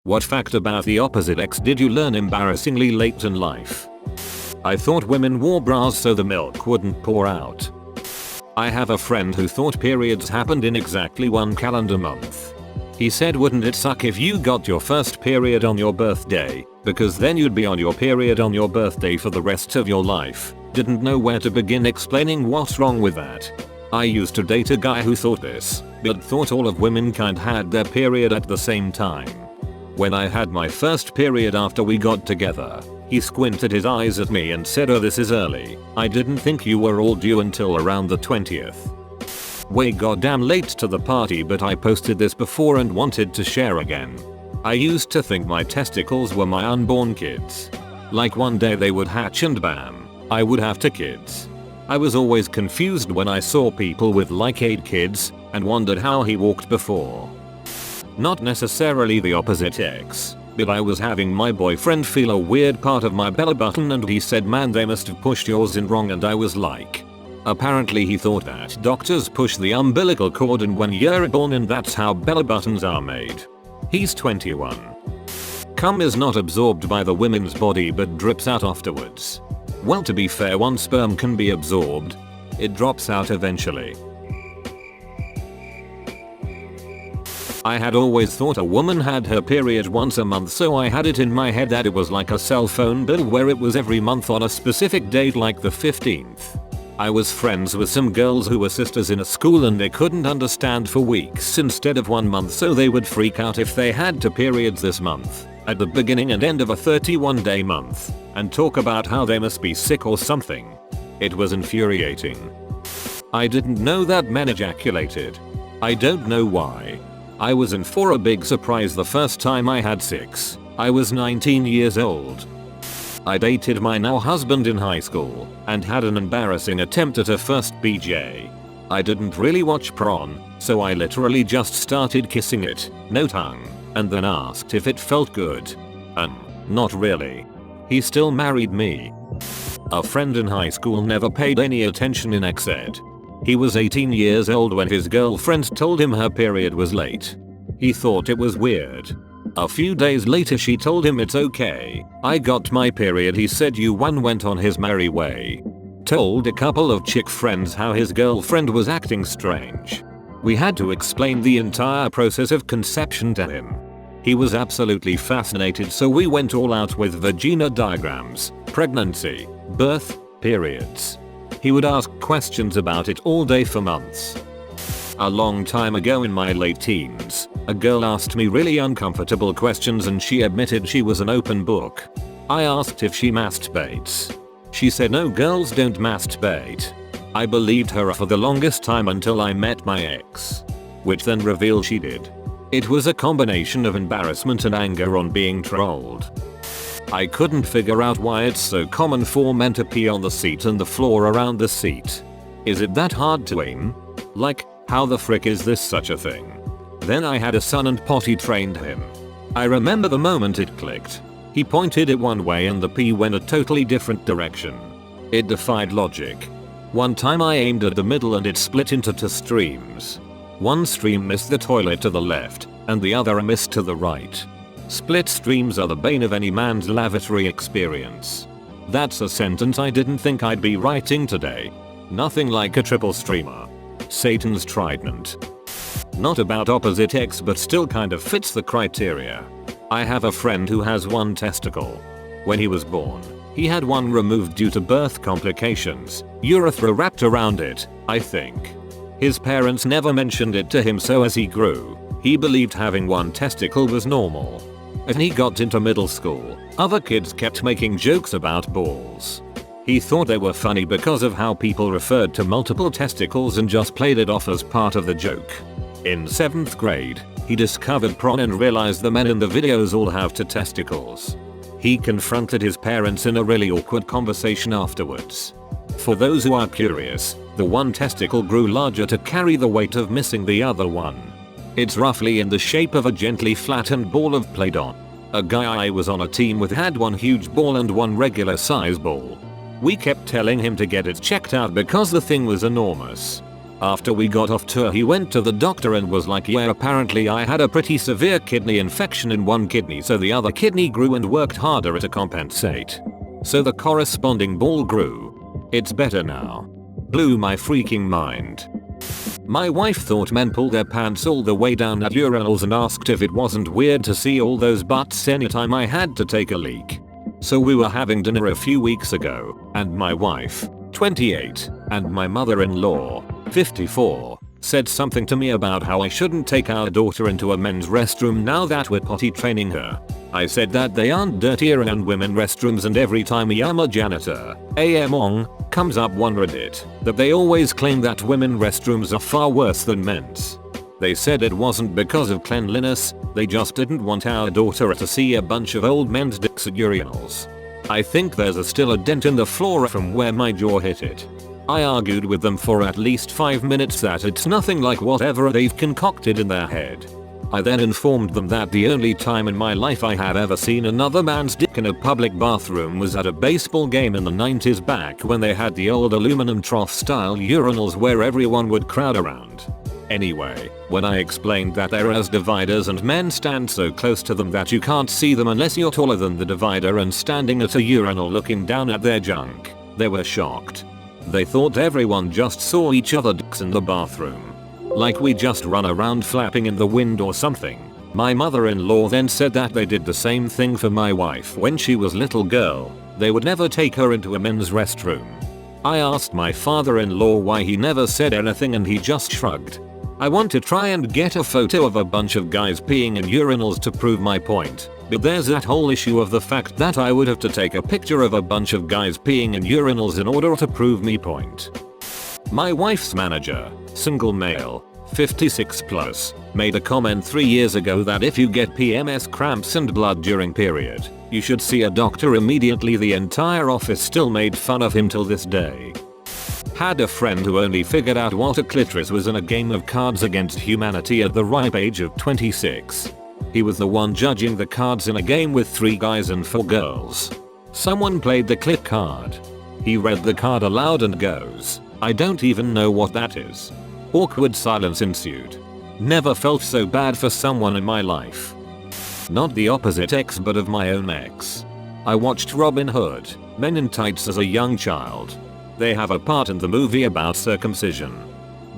What fact about the opposite sex did you learn embarrassingly late in life? I thought women wore bras so the milk wouldn't pour out. I have a friend who thought periods happened in exactly one calendar month. He said wouldn't it suck if you got your first period on your birthday, because then you'd be on your period on your birthday for the rest of your life. Didn't know where to begin explaining what's wrong with that. I used to date a guy who thought this, but thought all of womankind had their period at the same time. When I had my first period after we got together, he squinted his eyes at me and said, "Oh, this is early. I didn't think you were all due until around the 20th. Way goddamn late to the party, but I posted this before and wanted to share again. I used to think my testicles were my unborn kids. Like one day they would hatch and bam, I would have 2 kids. I was always confused when I saw people with like 8 kids and wondered how he walked before. Not necessarily the opposite sex, but I was having my boyfriend feel a weird part of my belly button and he said, "Man, they must have pushed yours in wrong," and I was like, apparently he thought that doctors push the umbilical cord and when you're born and that's how belly buttons are made. He's 21. Cum is not absorbed by the women's body but drips out afterwards. Well, to be fair, one sperm can be absorbed. It drops out eventually. I had always thought a woman had her period once a month, so I had it in my head that it was like a cell phone bill where it was every month on a specific date like the 15th. I was friends with some girls who were sisters in a school and they couldn't understand for weeks instead of 1 month, so they would freak out if they had 2 periods this month, at the beginning and end of a 31-day month, and talk about how they must be sick or something. It was infuriating. I didn't know that men ejaculated. I don't know why. I was in for a big surprise the first time I had 6. I was 19 years old. I dated my now husband in high school and had an embarrassing attempt at a first BJ. I didn't really watch porn, so I literally just started kissing it, no tongue, and then asked if it felt good. Not really. He still married me. A friend in high school never paid any attention in sex ed. He was 18 years old when his girlfriend told him her period was late. He thought it was weird. A few days later she told him it's okay. I got my period, he said. Went on his merry way. Told a couple of chick friends how his girlfriend was acting strange. We had to explain the entire process of conception to him. He was absolutely fascinated, so we went all out with vagina diagrams, pregnancy, birth, periods. He would ask questions about it all day for months. A long time ago in my late teens, a girl asked me really uncomfortable questions and she admitted she was an open book. I asked if she masturbates. She said no, girls don't masturbate. I believed her for the longest time until I met my ex, which then revealed she did. It was a combination of embarrassment and anger on being trolled. I couldn't figure out why it's so common for men to pee on the seat and the floor around the seat. Is it that hard to aim? Like, how the frick is this such a thing? Then I had a son and potty trained him. I remember the moment it clicked. He pointed it one way and the pee went a totally different direction. It defied logic. One time I aimed at the middle and it split into 2 streams. One stream missed the toilet to the left and the other missed to the right. Split streams are the bane of any man's lavatory experience. That's a sentence I didn't think I'd be writing today. Nothing like a triple streamer. Satan's trident. Not about opposite sex but still kind of fits the criteria. I have a friend who has 1 testicle. When he was born, he had 1 removed due to birth complications, urethra wrapped around it, I think. His parents never mentioned it to him, so as he grew, he believed having 1 testicle was normal. As he got into middle school, other kids kept making jokes about balls. He thought they were funny because of how people referred to multiple testicles and just played it off as part of the joke. In 7th grade, he discovered porn and realized the men in the videos all have 2 testicles. He confronted his parents in a really awkward conversation afterwards. For those who are curious, the 1 testicle grew larger to carry the weight of missing the other one. It's roughly in the shape of a gently flattened ball of Play-Doh. A guy I was on a team with had 1 huge ball and 1 regular size ball. We kept telling him to get it checked out because the thing was enormous. After we got off tour he went to the doctor and was like, yeah, apparently I had a pretty severe kidney infection in one kidney, so the other kidney grew and worked harder to compensate. So the corresponding ball grew. It's better now. Blew my freaking mind. My wife thought men pulled their pants all the way down at urinals and asked if it wasn't weird to see all those butts anytime I had to take a leak. So we were having dinner a few weeks ago, and my wife, 28, and my mother-in-law, 54, said something to me about how I shouldn't take our daughter into a men's restroom now that we're potty training her. I said that they aren't dirtier than women restrooms, and every time I'm a janitor, among, comes up on Reddit that they always claim that women restrooms are far worse than men's. They said it wasn't because of cleanliness, they just didn't want our daughter to see a bunch of old men's dicks at urinals. I think there's still a dent in the floor from where my jaw hit it. I argued with them for at least 5 minutes that it's nothing like whatever they've concocted in their head. I then informed them that the only time in my life I have ever seen another man's dick in a public bathroom was at a baseball game in the 90s, back when they had the old aluminum trough style urinals where everyone would crowd around. Anyway, when I explained that they're as dividers and men stand so close to them that you can't see them unless you're taller than the divider and standing at a urinal looking down at their junk, they were shocked. They thought everyone just saw each other dicks in the bathroom. Like we just run around flapping in the wind or something. My mother-in-law then said that they did the same thing for my wife when she was little girl. They would never take her into a men's restroom. I asked my father-in-law why he never said anything and he just shrugged. I want to try and get a photo of a bunch of guys peeing in urinals to prove my point, but there's that whole issue of the fact that I would have to take a picture of a bunch of guys peeing in urinals in order to prove me point. My wife's manager, single male, 56 plus, made a comment 3 years ago that if you get PMS cramps and blood during period, you should see a doctor immediately. The entire office still made fun of him till this day. Had a friend who only figured out what a clitoris was in a game of Cards Against Humanity at the ripe age of 26. He was the one judging the cards in a game with 3 guys and 4 girls. Someone played the clit card. He read the card aloud and goes, "I don't even know what that is." Awkward silence ensued. Never felt so bad for someone in my life. Not the opposite ex but of my own ex. I watched Robin Hood, Men in Tights as a young child. They have a part in the movie about circumcision.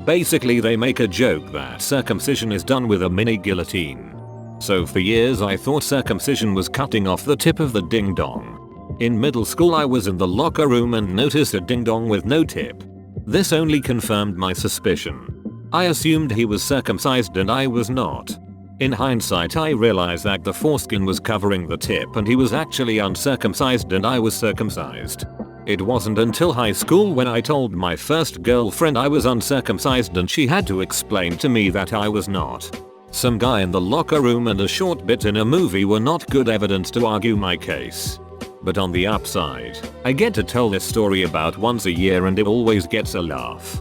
Basically they make a joke that circumcision is done with a mini guillotine. So for years I thought circumcision was cutting off the tip of the ding dong. In middle school I was in the locker room and noticed a ding dong with no tip. This only confirmed my suspicion. I assumed he was circumcised and I was not. In hindsight I realized that the foreskin was covering the tip and he was actually uncircumcised and I was circumcised. It wasn't until high school when I told my first girlfriend I was uncircumcised and she had to explain to me that I was not. Some guy in the locker room and a short bit in a movie were not good evidence to argue my case. But on the upside, I get to tell this story about once a year and it always gets a laugh.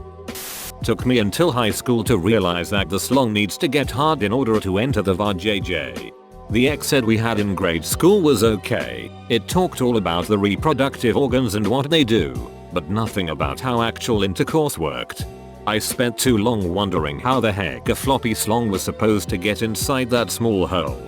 Took me until high school to realize that the slong needs to get hard in order to enter the vajayjay. The ex ed we had in grade school was okay. It talked all about the reproductive organs and what they do, but nothing about how actual intercourse worked. I spent too long wondering how the heck a floppy slong was supposed to get inside that small hole.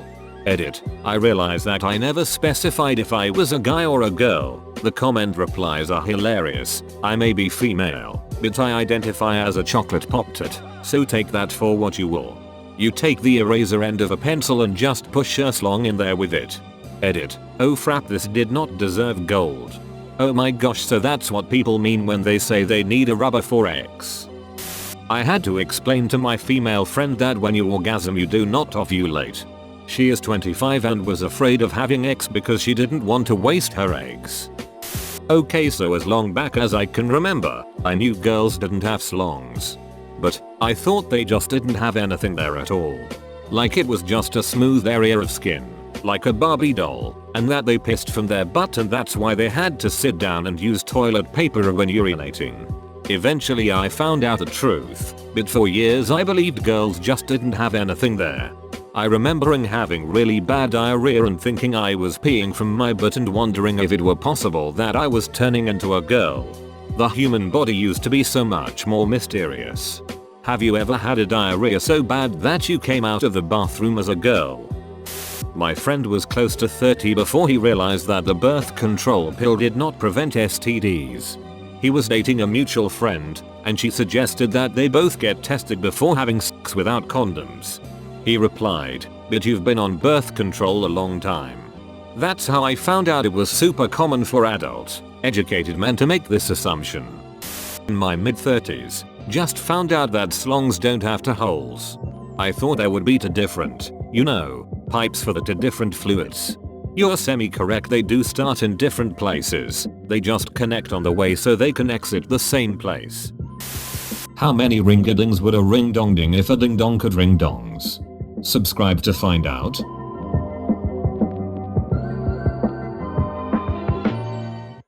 Edit. I realize that I never specified if I was a guy or a girl. The comment replies are hilarious. I may be female, but I identify as a chocolate Pop-Tart, so take that for what you will. You take the eraser end of a pencil and just push a slong in there with it. Edit. Oh frap, this did not deserve gold. Oh my gosh, so that's what people mean when they say they need a rubber for X. I had to explain to my female friend that when you orgasm you do not ovulate. She is 25 and was afraid of having X because she didn't want to waste her eggs. Okay, so as long back as I can remember, I knew girls didn't have slongs. But I thought they just didn't have anything there at all. Like it was just a smooth area of skin, like a Barbie doll, and that they pissed from their butt and that's why they had to sit down and use toilet paper when urinating. Eventually I found out the truth, but for years I believed girls just didn't have anything there. I remembering having really bad diarrhea and thinking I was peeing from my butt and wondering if it were possible that I was turning into a girl. The human body used to be so much more mysterious. Have you ever had a diarrhea so bad that you came out of the bathroom as a girl? My friend was close to 30 before he realized that the birth control pill did not prevent STDs. He was dating a mutual friend, and she suggested that they both get tested before having sex without condoms. He replied, "But you've been on birth control a long time." That's how I found out it was super common for adult, educated men to make this assumption. In my mid-30s, just found out that slongs don't have two holes. I thought there would be two different, pipes for the two different fluids. You're semi-correct, they do start in different places, they just connect on the way so they can exit the same place. How many ring-a-dings would a ring-dong ding if a ding-dong could ring dongs? Subscribe to find out.